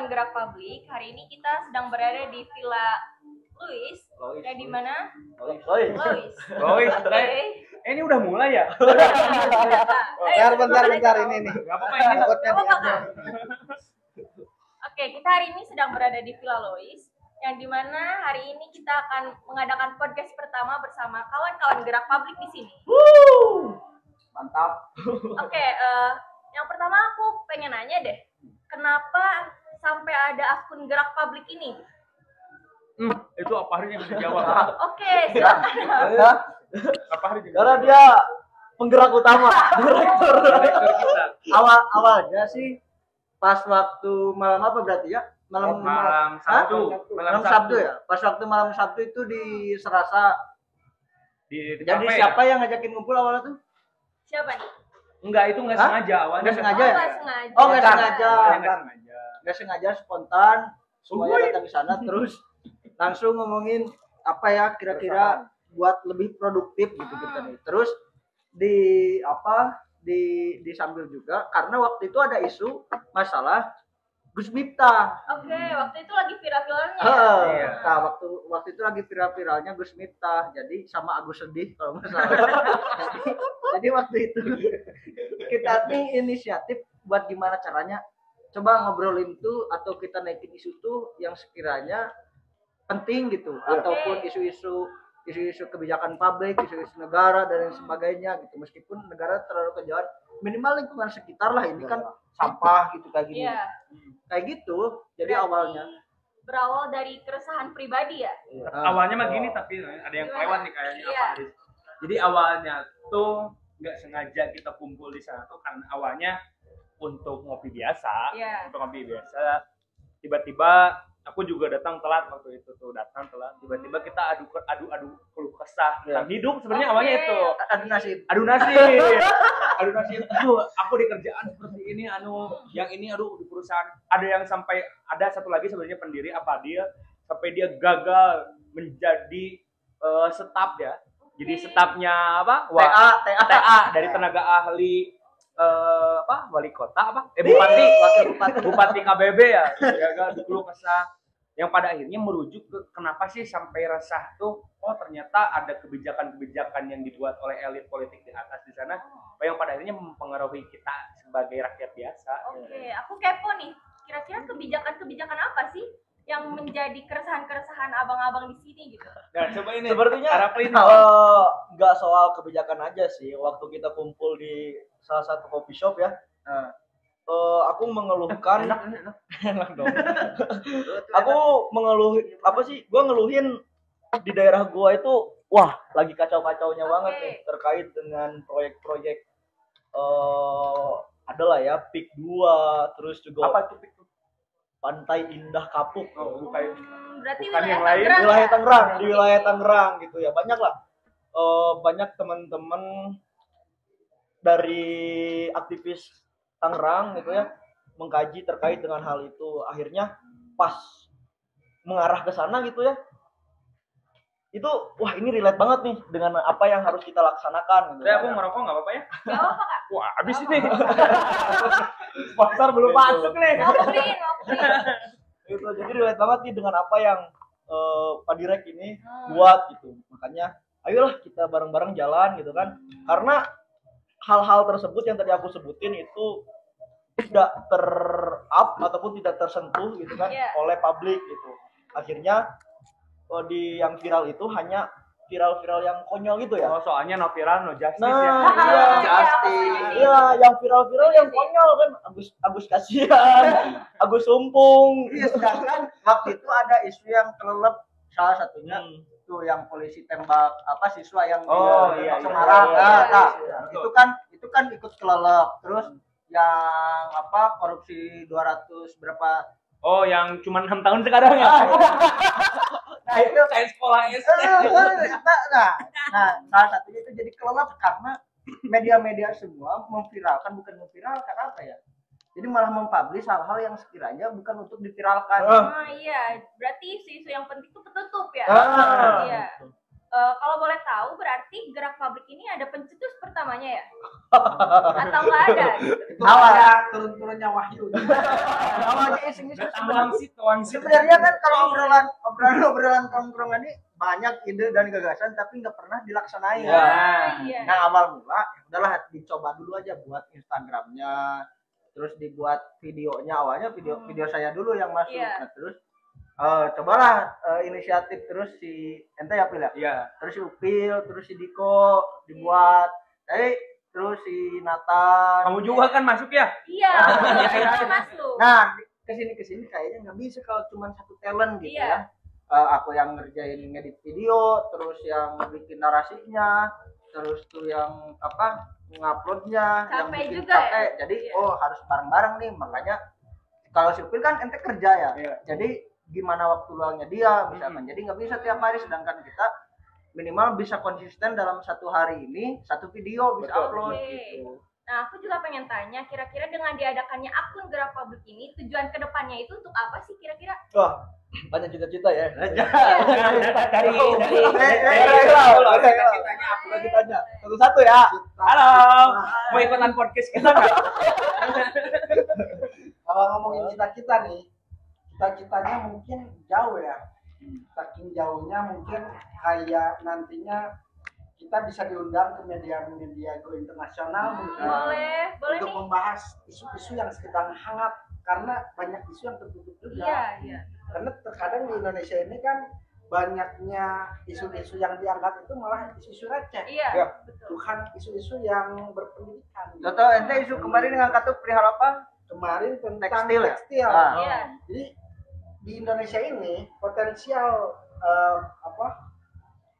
kawan-kawan gerak publik, hari ini kita sedang berada di Villa Louis. Yang di mana? Louis. Oke. Ini udah mulai ya? Bentar ini nih. Gak apa-apa ini. Oke, kita hari ini sedang berada di Villa Louis, yang di mana hari ini kita akan mengadakan podcast pertama bersama kawan-kawan gerak publik di sini. Mantap. Oke, yang pertama aku pengen nanya deh, kenapa sampai ada akun gerak publik ini? Itu apa hari yang dijawab? Oke, silakan. Apa hari dijawab? Karena dia penggerak utama, direktur kita. Awalnya sih pas waktu malam apa berarti ya? Malam Sabtu ya. Pas waktu malam Sabtu itu di Serasa. Di Jadi kafe, siapa ya? yang ngajakin ngumpul awalnya tuh? Siapa nih? Enggak, itu enggak sengaja awalnya. Nggak sengaja ya? Nggak sengaja. Oh, nggak sengaja. Enggak sengaja. Nggak sengaja, spontan semuanya datang ke sana terus langsung ngomongin apa ya kira-kira buat lebih produktif gitu kita nih. Terus disambil juga karena waktu itu ada isu masalah Gus Miftah. Oke, waktu itu lagi viral-viralnya. Iya. Nah, waktu itu lagi viral-viralnya Gus Miftah. Jadi sama Agus Sedih kalau nggak salah. jadi waktu itu kita nih inisiatif buat gimana caranya coba ngobrolin tuh atau kita naikin isu tuh yang sekiranya penting gitu ataupun isu-isu kebijakan publik, isu-isu negara dan lain sebagainya gitu. Meskipun negara terlalu kejauhan, minimal lingkungan sekitar lah ini kan sampah gitu kayak gini. Iya. Kayak gitu. Jadi awalnya berawal dari keresahan pribadi ya. Awalnya mah gini tapi ada yang kelewat nih kayaknya Iya. apa hari. Jadi awalnya tuh nggak sengaja kita kumpul di sana tuh karena awalnya untuk ngopi biasa. Iya. Untuk ngopi biasa. Tiba-tiba aku juga datang telat waktu itu tuh tiba-tiba kita adu keluh kesah tentang hidup sebenarnya awalnya itu adu nasib aku di kerjaan seperti ini yang ini di perusahaan ada yang sampai ada satu lagi sebenarnya pendiri sampai dia gagal menjadi staf ya jadi stafnya apa TA dari tenaga ahli wali kota bupati KBB ya gagal di keluh kesah yang pada akhirnya merujuk ke kenapa sih sampai resah tuh ternyata ada kebijakan-kebijakan yang dibuat oleh elit politik di atas di sana yang pada akhirnya mempengaruhi kita sebagai rakyat biasa. Oke, aku kepo nih. Kira-kira kebijakan apa sih yang menjadi keresahan-keresahan abang-abang di sini gitu? Nah, coba ini. Sepertinya nggak soal kebijakan aja sih. Waktu kita kumpul di salah satu coffee shop ya, aku mengeluhkan enak dong. Aku gue ngeluhin di daerah gua itu, lagi kacau-kacaunya banget nih terkait dengan proyek-proyek adalah ya PIK 2, terus juga apa itu PIK? Pantai Indah Kapuk. Berarti bukan yang lain. Wilayah Tangerang, di wilayah Tangerang gitu ya. Banyak lah. Banyak teman-teman dari aktivis Tangerang gitu ya mengkaji terkait dengan hal itu. Akhirnya pas mengarah ke sana gitu ya. Itu ini relate banget nih dengan apa yang harus kita laksanakan gitu. Aku ngerokok enggak apa-apa ya? Enggak apa-apa, Kak. Wah, habis ini. Sponsor belum masuk nih. Ngobrolin. Gitu. Jadi relate banget nih dengan apa yang Pak Direk ini buat gitu. Makanya ayolah kita bareng-bareng jalan gitu kan. Karena hal-hal tersebut yang tadi aku sebutin itu tidak ter-up ataupun tidak tersentuh gitu kan oleh publik gitu. Akhirnya di yang viral itu hanya viral-viral yang konyol gitu ya. Soalnya no viral no justice Iya, yang viral-viral yang konyol kan Agus kasihan, Agus sumpung. Iya, sedangkan waktu itu ada isu yang kelelep salah satunya itu yang polisi tembak siswa yang di Semarang. Itu kan ikut kelelep. Terus yang korupsi 200 berapa yang cuma 6 tahun sekarang ya. Nah itu kayak sekolah SD. Nah, salah satunya itu jadi kelelep karena media-media semua memviralkan apa ya? Jadi malah mempublish hal-hal yang sekiranya bukan untuk diviralkan. Iya, berarti isu-isu yang penting itu tertutup ya. Iya. Kalau boleh tahu berarti gerak publik ini ada pencetus pertamanya ya? Atau nggak ada? Awalnya turun-turunnya Wahyu. Awalnya ngisi-ngisi. Wangsit. Sebenarnya kan kalau obrolan tongkrongan ini banyak ide dan gagasan tapi nggak pernah dilaksanain. Iya. Nah awal mula udahlah dicoba dulu aja buat Instagramnya, terus dibuat videonya. Awalnya video saya dulu yang masuk. Iya. Nah, terus cobalah inisiatif terus si ente ya Pil ya. Iya. Terus si Upil, terus si Diko dibuat. Terus si Nathan. Kamu juga kan masuk ya? Iya. Kita masuk. Nah, kesini kayaknya nggak bisa kalau cuma satu talent gitu Iya. ya. Aku yang ngerjain ngedit video, terus yang bikin narasinya, terus tuh yang nguploadnya, yang Capek bikin juga capek. ya? Jadi Iya. harus bareng-bareng nih, makanya kalau Supil kan ente kerja ya. Iya. Jadi gimana waktu luangnya dia misalkan. Jadi nggak bisa tiap hari, sedangkan kita minimal bisa konsisten dalam satu hari ini satu video bisa Betul. upload Oke. gitu. Nah, aku juga pengen tanya, kira-kira dengan diadakannya akun Gerak Publik ini, tujuan kedepannya itu untuk apa sih kira-kira? Wah, banyak cita-cita ya. Dari Cita-citanya aku lagi tanya. Satu-satu ya. Halo, mau ikutan podcast kita nggak? Kalau ngomongin cita-cita nih, cita-citanya mungkin jauh ya. Saking jauhnya mungkin kayak nantinya kita bisa diundang ke media-media go internasional mungkin Boleh untuk nih. membahas isu-isu yang sedang hangat karena banyak isu yang tertutup juga. Iya. Karena terkadang di Indonesia ini kan banyaknya isu-isu yang diangkat itu malah isu-isu receh, Iya, betul. bukan isu-isu yang berpendidikan. Contoh ente isu kemarin ngangkat tuh perihal apa? Kemarin tentang Tekstil ya? tekstil. Iya. Jadi di Indonesia ini potensial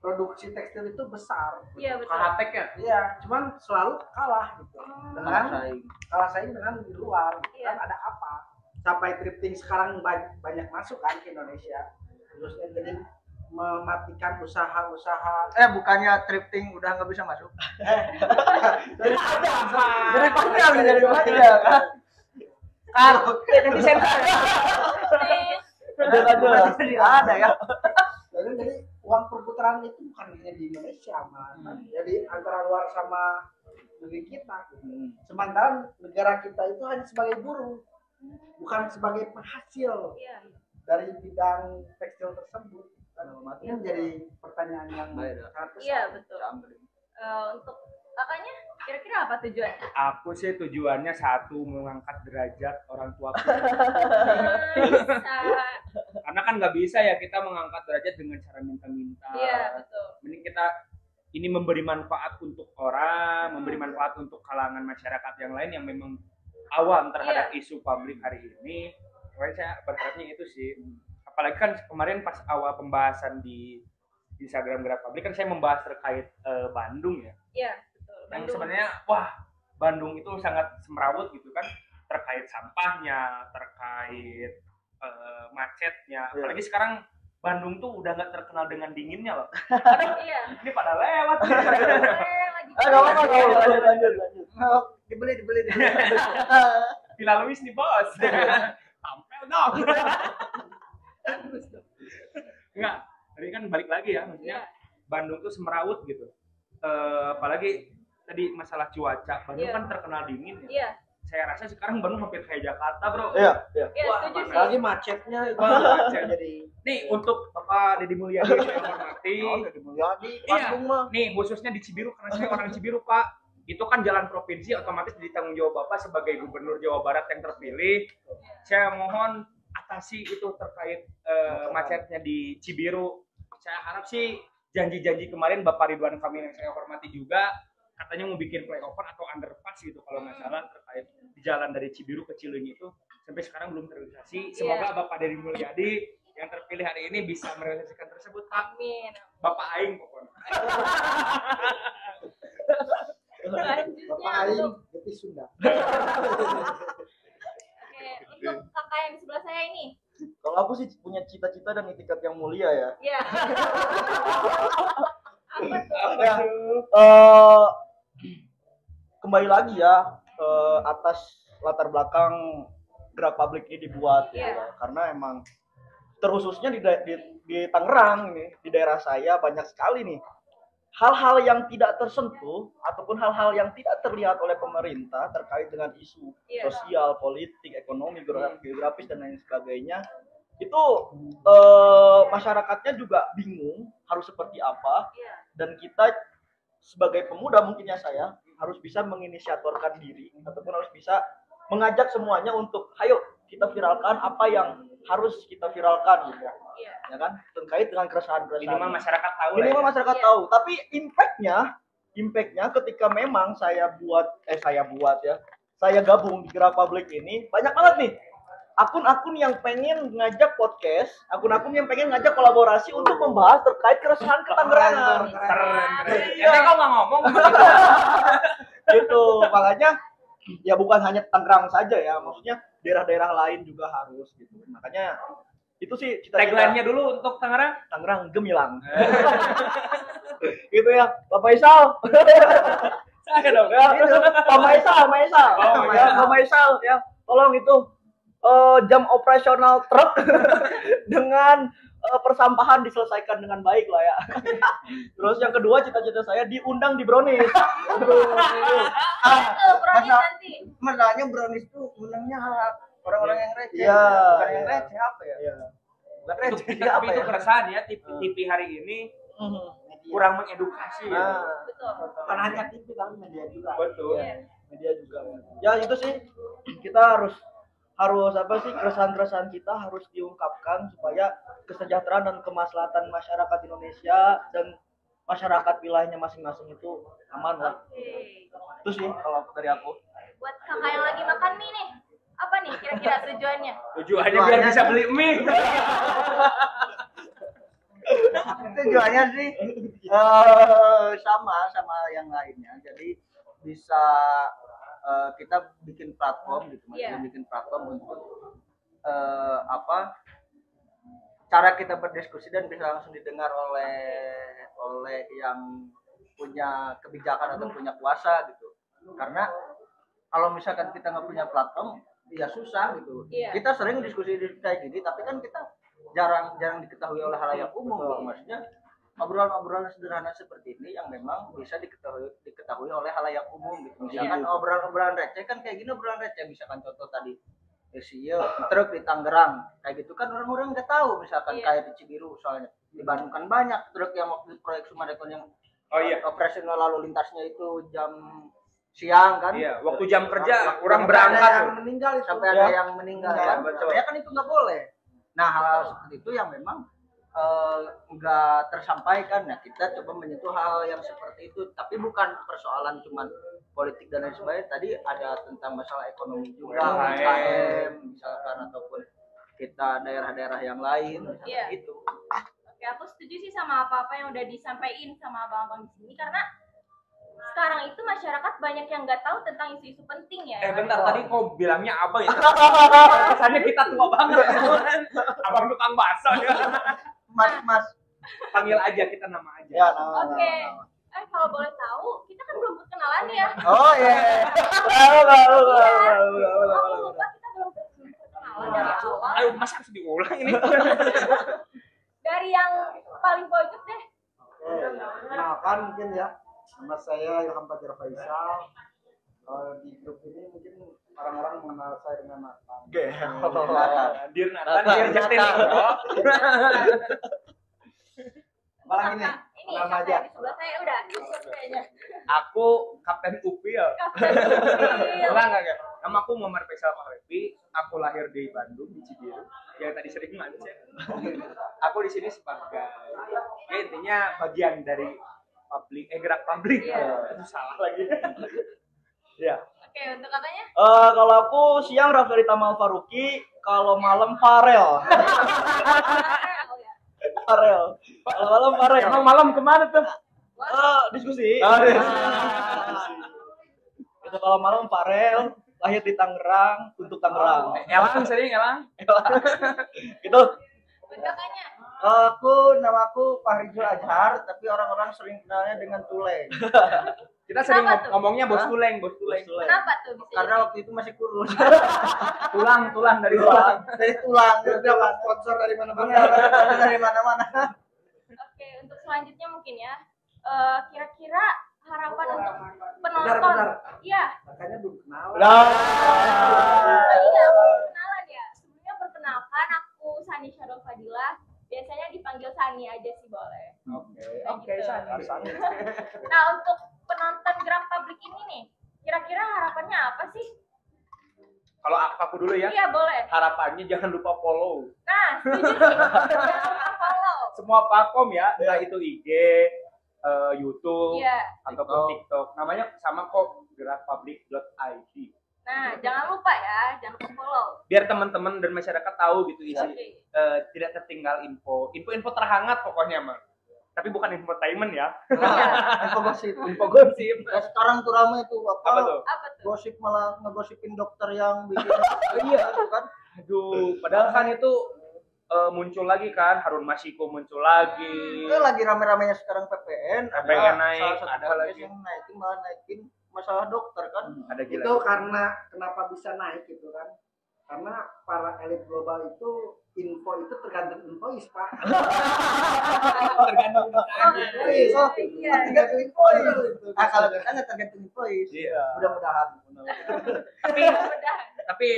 produksi tekstil itu besar. Iya, betul. Kahatek ya? Iya, cuman selalu kalah gitu. Kalah saing dengan di luar. Iya. Kan ada apa? Sampai thrifting sekarang banyak masuk kan ke Indonesia. Terus jadi mematikan usaha-usaha. Bukannya thrifting udah nggak bisa masuk? Jadi ada. Dari panjang kan? Kalau nanti saya ada ya. Jadi uang perputaran itu bukan hanya di Indonesia, Mas. Jadi antara luar sama negeri kita. Sementara negara kita itu hanya sebagai buruh, bukan sebagai penghasil Iya. dari bidang tekstil tersebut. Ini menjadi pertanyaan yang sangat besar. Iya, betul. Untuk kakaknya, kira-kira apa tujuannya? Aku sih tujuannya satu, mengangkat derajat orang tua. Bisa. Karena kan nggak bisa ya kita mengangkat derajat dengan cara minta-minta. Iya, betul. Mending kita ini memberi manfaat untuk orang, memberi manfaat untuk kalangan masyarakat yang lain yang memang awam terhadap isu publik hari ini. Pokoknya saya berharapnya itu sih. Apalagi kan kemarin pas awal pembahasan di Instagram Gerak Publik kan saya membahas terkait Bandung ya. Iya, betul. Yang sebenarnya Bandung itu sangat semrawut gitu kan, terkait sampahnya, terkait macetnya. Apalagi sekarang Bandung tuh udah nggak terkenal dengan dinginnya loh. Iya. Ini pada lewat. Lagi. Lanjut. Dibeli. Dilalui nih bos. Tampil dong. Enggak, tadi kan balik lagi ya, maksudnya Bandung tuh semrawut gitu. Apalagi tadi masalah cuaca, Bandung kan terkenal dingin ya. Iya. Saya rasa sekarang Bandung hampir kayak Jakarta, bro. Iya. Iya, Wah, setuju sih. Lagi macetnya itu. Macet. Jadi Nih untuk Bapak Deddy Mulyadi saya hormati. Deddy Mulyadi, Iya. Bandung mah. Nih khususnya di Cibiru karena saya orang Cibiru, Pak. Itu kan jalan provinsi, otomatis jadi tanggung jawab Bapak sebagai Gubernur Jawa Barat yang terpilih. Saya mohon atasi itu terkait macetnya di Cibiru. Saya harap sih janji-janji kemarin Bapak Ridwan Kamil yang saya hormati juga katanya mau bikin flyover atau underpass gitu kalau nggak salah terkait di jalan dari Cibiru ke Cileunyi itu sampai sekarang belum terrealisasi. Semoga Bapak Deddy Mulyadi yang terpilih hari ini bisa merealisasikan tersebut, Pak. Amin. Bapak Aing pokoknya. Selanjutnya Bapak Aing, untuk Getih Sunda. untuk kakak yang di sebelah saya ini. Kalau aku sih punya cita-cita dan itikat yang mulia ya. Iya. Apa tuh? Ya, kembali lagi ya atas latar belakang Gerak Publik ini dibuat gitu ya. Karena emang terkhususnya di Tangerang nih, di daerah saya banyak sekali nih hal-hal yang tidak tersentuh ataupun hal-hal yang tidak terlihat oleh pemerintah terkait dengan isu sosial, politik, ekonomi, geografis dan lain sebagainya, itu masyarakatnya juga bingung harus seperti apa, dan kita sebagai pemuda mungkinnya saya harus bisa menginisiatorkan diri ataupun harus bisa mengajak semuanya untuk ayo kita viralkan apa yang harus kita viralkan gitu ya. Ya kan, terkait dengan keresahan-keresahan. Minimal masyarakat tahu. Minimal masyarakat tahu. Tapi impactnya ketika memang saya gabung di Gerak Publik ini, banyak banget nih akun-akun yang pengen ngajak podcast, akun-akun yang pengen ngajak kolaborasi untuk membahas terkait keresahan Ketanggerangan. Iya. Kok nggak ngomong? Gitu, makanya ya bukan hanya Tangerang saja ya, maksudnya daerah-daerah lain juga harus gitu. Makanya itu sih tagline-nya dulu untuk Tangerang gemilang. Gitu ya, Pak Faisal. Saya dong. Ya, Pak Faisal. Pak Faisal ya, tolong itu jam operasional truk dengan persampahan diselesaikan dengan baik lah ya. Terus yang kedua, cita-cita saya diundang di Brownies. Brownies nanti. Masalahnya Brownies tuh undangnya orang-orang yang receh. Iya. Bukan yang receh apa ya? Iya. Bukan receh Tapi apa itu ya? keresahan ya, TV hari ini kurang mengedukasi ya. Betul. Bukan hanya TV tapi media juga. Betul. Media juga. Ya itu sih, kita harus apa sih, keresahan-keresahan kita harus diungkapkan supaya kesejahteraan dan kemaslahatan masyarakat Indonesia dan masyarakat wilayahnya masing-masing itu aman lah. Itu sih kalau dari aku. Buat kakak yang lagi makan mie nih, apa nih kira-kira tujuannya? Tujuannya biar bisa beli mie. Tujuannya sih sama yang lainnya. Jadi bisa kita bikin platform gitu, maksudnya bikin platform untuk cara kita berdiskusi dan bisa langsung didengar oleh yang punya kebijakan atau punya kuasa gitu. Karena kalau misalkan kita nggak punya platform, ya susah gitu. Kita sering diskusi kayak gini, tapi kan kita jarang diketahui oleh halayak umum gitu. Maksudnya obrolan sederhana seperti ini yang memang bisa diketahui oleh halayak umum gitu. Misalkan obrolan receh kan kayak gini, obrolan receh misalkan contoh tadi truk di Tangerang kayak gitu kan orang-orang nggak tahu, misalkan kayak di Cibiru soalnya di Bandung kan banyak truk yang waktu proyek Sumarekon yang operasional lalu lintasnya itu jam siang kan. Iya, waktu jam kerja kurang berangkat yang meninggal itu. Sampai ada yang meninggal kan. betul. Ya kan itu nggak boleh. Nah, hal seperti itu yang memang nggak tersampaikan. Nah, kita coba menyentuh hal yang seperti itu, tapi bukan persoalan cuman politik dan lain sebagainya. Tadi ada tentang masalah ekonomi juga, UMKM misalkan, ataupun kita daerah-daerah yang lain gitu. Oke, aku setuju sih sama apa-apa yang udah disampaikan sama abang-abang di sini, karena sekarang itu masyarakat banyak yang nggak tahu tentang isu-isu penting ya. Bentar, tadi kok bilangnya apa ya? Kesannya kita tua banget. Abang tukang bakso ya. Mas Panggil aja, kita nama aja. Ya, Oke. Kalau boleh tahu, kita kan belum berkenalan ya. Oh iya. Aku lupa kita belum berkenalan dari awal. Ayo, masa harus diulang ini? Dari yang paling pojok deh. Kenalkan mungkin ya, nama saya Ilham Fajar Faisal. Di grup ini mungkin orang-orang mengenal saya dengan Nathan. Dir Justin. Apalagi nih? Ini Nama kakak aja. di sebelah saya udah cukup kayaknya. Aku Kapten Upi ya. Kapten Upil. Enggak. Nama aku Muhammad Faisal Mahrepi. Aku lahir di Bandung, di Cibiru. Yang tadi sering ngancet. Aku di sini sebagai intinya bagian dari gerak publik. Itu salah lagi. Ya. Oke, untuk kakaknya? Kalau aku siang Raffi Tamal Faruqi, kalau malam Farel. Farel. Kalau malam Farel. Emang malam kemana tuh? Diskusi. Itu kalau malam Farel, lahir di Tangerang, untuk Tangerang. Elang sering, Elang. Gitu. Untuk kakaknya? Namaku Fahrizul Azhar, tapi orang-orang sering kenalnya dengan Tuleng. Kita sering Kenapa tuh? ngomongnya bos tuleng. Kenapa tuh bisa? Karena waktu itu masih kurus. Tulang dari tulang. Dari tulang. Dapat sponsor dari mana-mana. Dari mana-mana. Oke, untuk selanjutnya mungkin ya. kira-kira harapan untuk Bentar, penonton. bentar. Iya. Makanya belum kenal. Iya, aku kenalan ya. Sebelumnya perkenalkan, aku Sani Syarul Fadilah. Biasanya dipanggil Sani aja sih boleh. Oke, Sani. Nah, untuk penonton gerak publik ini nih, kira-kira harapannya apa sih? Kalau aku dulu ya. Iya, boleh. Harapannya jangan lupa follow Nah, setuju nih. Jangan lupa follow. semua platform ya, entah itu IG, YouTube, Iya. ataupun TikTok. Namanya sama kok, gerakpublik.id. Nah, jangan lupa ya, jangan lupa follow. Biar teman-teman dan masyarakat tahu gitu isi, Oke. tidak tertinggal info terhangat pokoknya mah. Tapi bukan infotainment ya. Info gosip. Info gosip. Sekarang tuh ramai tuh Apa tuh? Apa tuh? gosip, malah ngegosipin dokter yang bikin iya kan. Aduh, padahal kan itu muncul lagi kan, Harun Masiku muncul lagi. Itu lagi rame-ramenya sekarang PPN, PPN naik, salah satu ada podcast lagi. yang naikin masalah dokter kan. Ada gila. Itu karena kenapa bisa naik gitu kan? Karena para elit global itu info itu tergantung invoice, Pak. Tergantung Invoice. Oh, Iya. tergantung invoice. Kalau kita nggak tergantung invoice. Iya. Mudah-mudahan. Tapi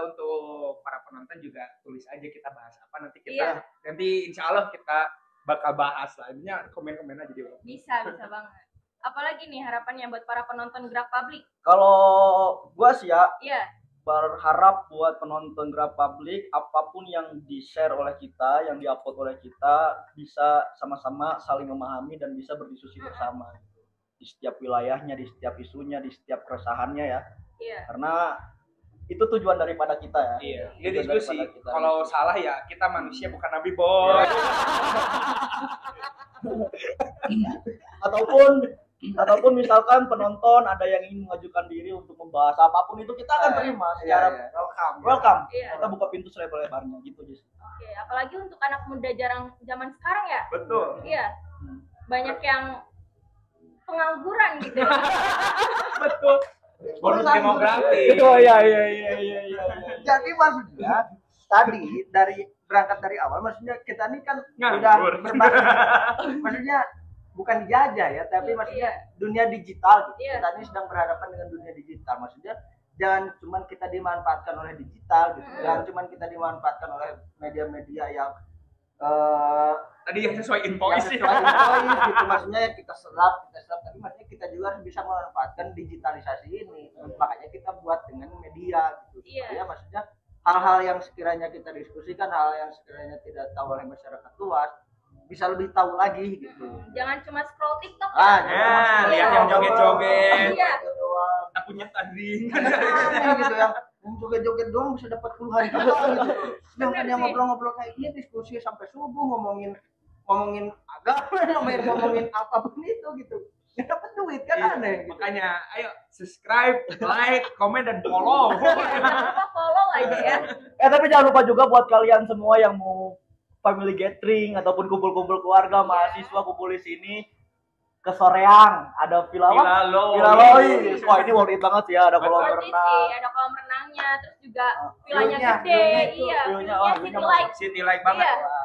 untuk para penonton juga tulis aja kita bahas apa nanti Iya. nanti insya Allah kita bakal bahas lah. Intinya komen-komen aja di bawah. Bisa banget. Apalagi nih harapannya buat para penonton gerak publik? Kalau gua sih ya Iya. berharap buat penonton gerak publik apapun yang di-share oleh kita, yang di-upload oleh kita bisa sama-sama saling memahami dan bisa berdiskusi bersama di setiap wilayahnya, di setiap isunya, di setiap keresahannya ya. Iya. Karena itu tujuan daripada kita ya. Iya, Tujuan ya diskusi. daripada kita. Kalau salah ya kita manusia bukan nabi, boy. ataupun misalkan penonton ada yang ingin mengajukan diri untuk membahas apapun itu kita akan terima secara welcome. Iya. Kita buka pintu selebar-lebarnya gitu aja. Oke, apalagi untuk anak muda jarang zaman sekarang ya. Betul. Iya. Banyak yang pengangguran gitu. Betul. Bonus demografi. Oh iya. Jadi maksudnya tadi berangkat dari awal, maksudnya kita ini kan Nganggur. udah berbasis, maksudnya bukan dijajah ya, tapi maksudnya dunia digital gitu. Iya. Kita ini sedang berhadapan dengan dunia digital, maksudnya jangan cuman kita dimanfaatkan oleh digital gitu, jangan cuman kita dimanfaatkan oleh media-media yang Tadi yang sesuai yang invoice sesuai ya. invoice gitu, maksudnya ya kita serap, tapi maksudnya kita juga harus bisa memanfaatkan digitalisasi ini. Makanya kita buat dengan media gitu. Iya. Supaya maksudnya hal-hal yang sekiranya kita diskusikan, hal yang sekiranya tidak tahu oleh masyarakat luas, bisa lebih tahu lagi gitu. Jangan cuma scroll TikTok ya. Ah, Nah, lihat yang joget-joget. Iya. Kita punya tanding. Gitu yang joget-joget doang bisa dapat puluhan juta gitu. Sedangkan Bener yang sih. ngobrol-ngobrol kayak gini diskusi sampai subuh ngomongin agama, ngomongin apapun itu gitu. Nggak dapat duit kan Iya, aneh. Gitu. Makanya ayo subscribe, like, komen dan follow. Jangan lupa follow aja ya. Tapi jangan lupa juga buat kalian semua yang mau family gathering ataupun kumpul-kumpul keluarga, mahasiswa kumpul di sini ke Soreang, ada Villa Lois. Wah, ini worth it banget sih ya, ada kolam Worth it renang. sih, ada kolam renangnya, terus juga villanya view-nya gede, itu, iya, view-nya, view-nya wah, city view-nya light. City like banget. Iya.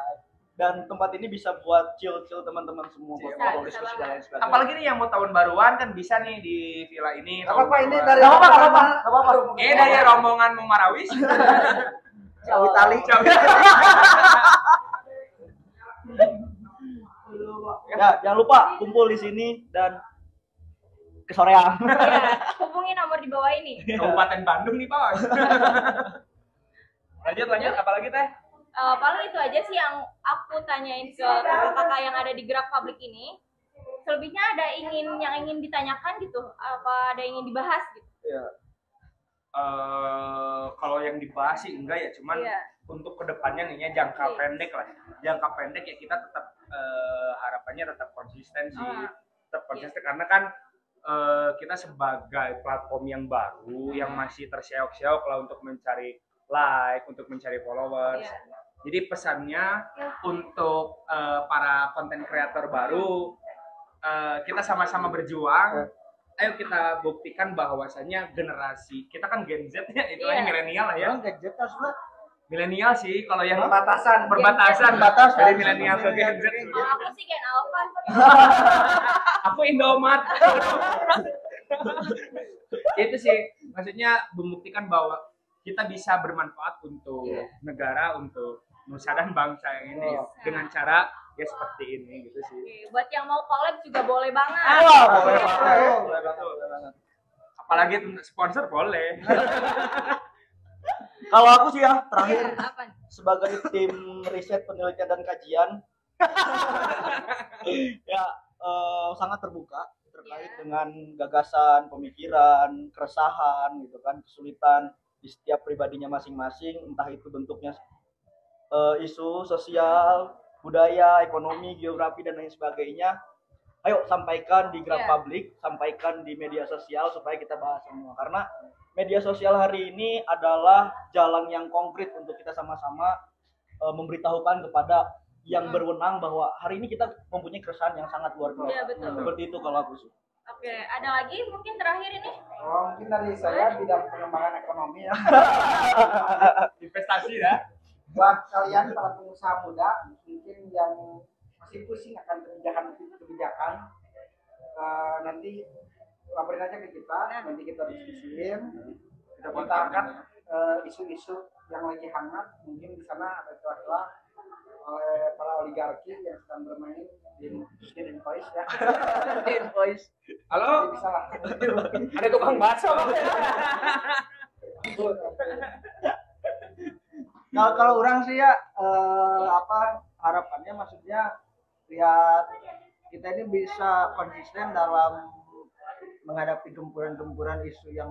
Dan tempat ini bisa buat chill-chill teman-teman semua, buat Bisa, ngobrol bisa diskusi banget. dan lain sebagainya. Apalagi nih yang mau tahun baruan kan bisa nih di villa ini. Gak apa-apa, ini Tahun dari baruan. Nggak apa-apa. Dari rombongan mau Marawis. Jauh tali. Ya, jangan lupa kumpul di sini dan ke Soreang. Iya, hubungi nomor di bawah ini. Kabupaten Bandung nih, Pak. Lanjut, apalagi teh? Paling itu aja sih yang aku tanyain ke kakak-kakak yang ada di gerak publik ini. Selebihnya ada yang ingin ditanyakan gitu, apa ada yang ingin dibahas gitu. Kalau yang dibahas sih enggak ya, cuman Iya. untuk kedepannya nih ya jangka Oke. pendek lah. Jangka pendek ya kita tetap harapannya tetap konsisten sih, tetap konsisten karena kan kita sebagai platform yang baru yang masih terseok-seok lah untuk mencari like, untuk mencari followers. Iya. Jadi pesannya untuk para konten kreator baru, kita sama-sama berjuang. Ayo kita buktikan bahwasanya generasi kita kan Gen Z ya, itu Iya. milenial lah ya. Orang gadget maksudnya milenial sih kalau yang Perbatasan. perbatasan Perbatasan. dari milenial ke Gen Z. Kalau aku sih Gen Alpha. Aku Indomaret. Itu sih maksudnya membuktikan bahwa kita bisa bermanfaat untuk negara, untuk nusa dan bangsa yang ini dengan cara ya seperti ini gitu sih. Oke, buat yang mau collab juga boleh banget. Boleh Boleh banget. Apalagi sponsor boleh. Kalau aku sih ya terakhir Apa nih? sebagai tim riset penelitian dan kajian ya sangat terbuka terkait dengan gagasan, pemikiran, keresahan gitu kan, kesulitan di setiap pribadinya masing-masing, entah itu bentuknya isu sosial, budaya, ekonomi, geografi dan lain sebagainya. Ayo sampaikan di gerak publik, sampaikan di media sosial supaya kita bahas semua. Karena media sosial hari ini adalah jalan yang konkret untuk kita sama-sama memberitahukan kepada yang berwenang bahwa hari ini kita mempunyai keresahan yang sangat luar biasa. Iya, betul. Seperti itu kalau aku sih. Oke, ada lagi mungkin terakhir ini? Oh, mungkin dari saya bidang pengembangan ekonomi ya. Investasi ya. Buat kalian para pengusaha muda mungkin yang masih pusing akan kebijakan, nanti laporin aja ke kita, nanti kita diskusiin, kita angkat isu-isu yang lagi hangat, mungkin di sana ada celah-celah oleh para oligarki yang sedang bermain di invoice ya. Invoice. Halo, Jadi bisa lah. ada tukang bakso. Kalau orang sih ya harapannya maksudnya lihat kita ini bisa konsisten dalam menghadapi gempuran-gempuran isu yang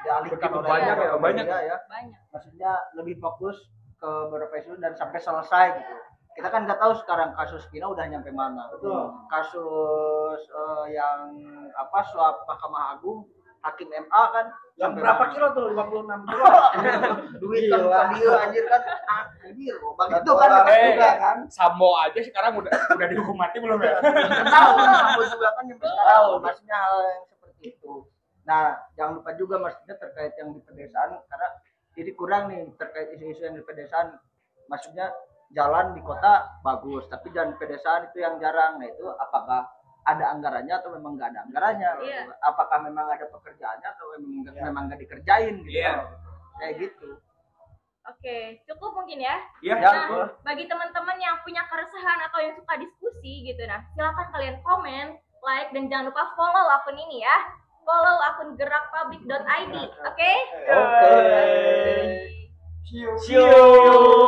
dialihkan Begitu oleh banyak ya, banyak. media ya. Banyak. Maksudnya lebih fokus ke beberapa isu dan sampai selesai gitu. Kita kan nggak tahu sekarang kasus Kina udah nyampe mana. Betul. Kasus yang suap Mahkamah Agung, Hakim MA kan Yang sampai berapa mana? kilo tuh? 56 kilo. Duit kan Gila. dia anjir kan anjir begitu kan Dolar Eh. juga kan. Sambo aja sekarang udah dihukum mati belum ya? tahu sampai juga kan yang tahu maksudnya hal yang seperti itu. Nah, jangan lupa juga maksudnya terkait yang di pedesaan karena ini kurang nih terkait isu-isu yang di pedesaan. Maksudnya jalan di kota bagus, tapi jalan di pedesaan itu yang jarang. Nah, itu apakah ada anggarannya atau memang nggak ada anggarannya? Iya. Apakah memang ada pekerjaannya atau memang nggak dikerjain gitu? Iya. Kayak gitu. Oke, cukup mungkin ya. Iya. Nah, bagi teman-teman yang punya keresahan atau yang suka diskusi gitu, nah silakan kalian komen, like, dan jangan lupa follow akun ini ya. Follow akun gerakpublik.id, oke? Oke. See you. See you.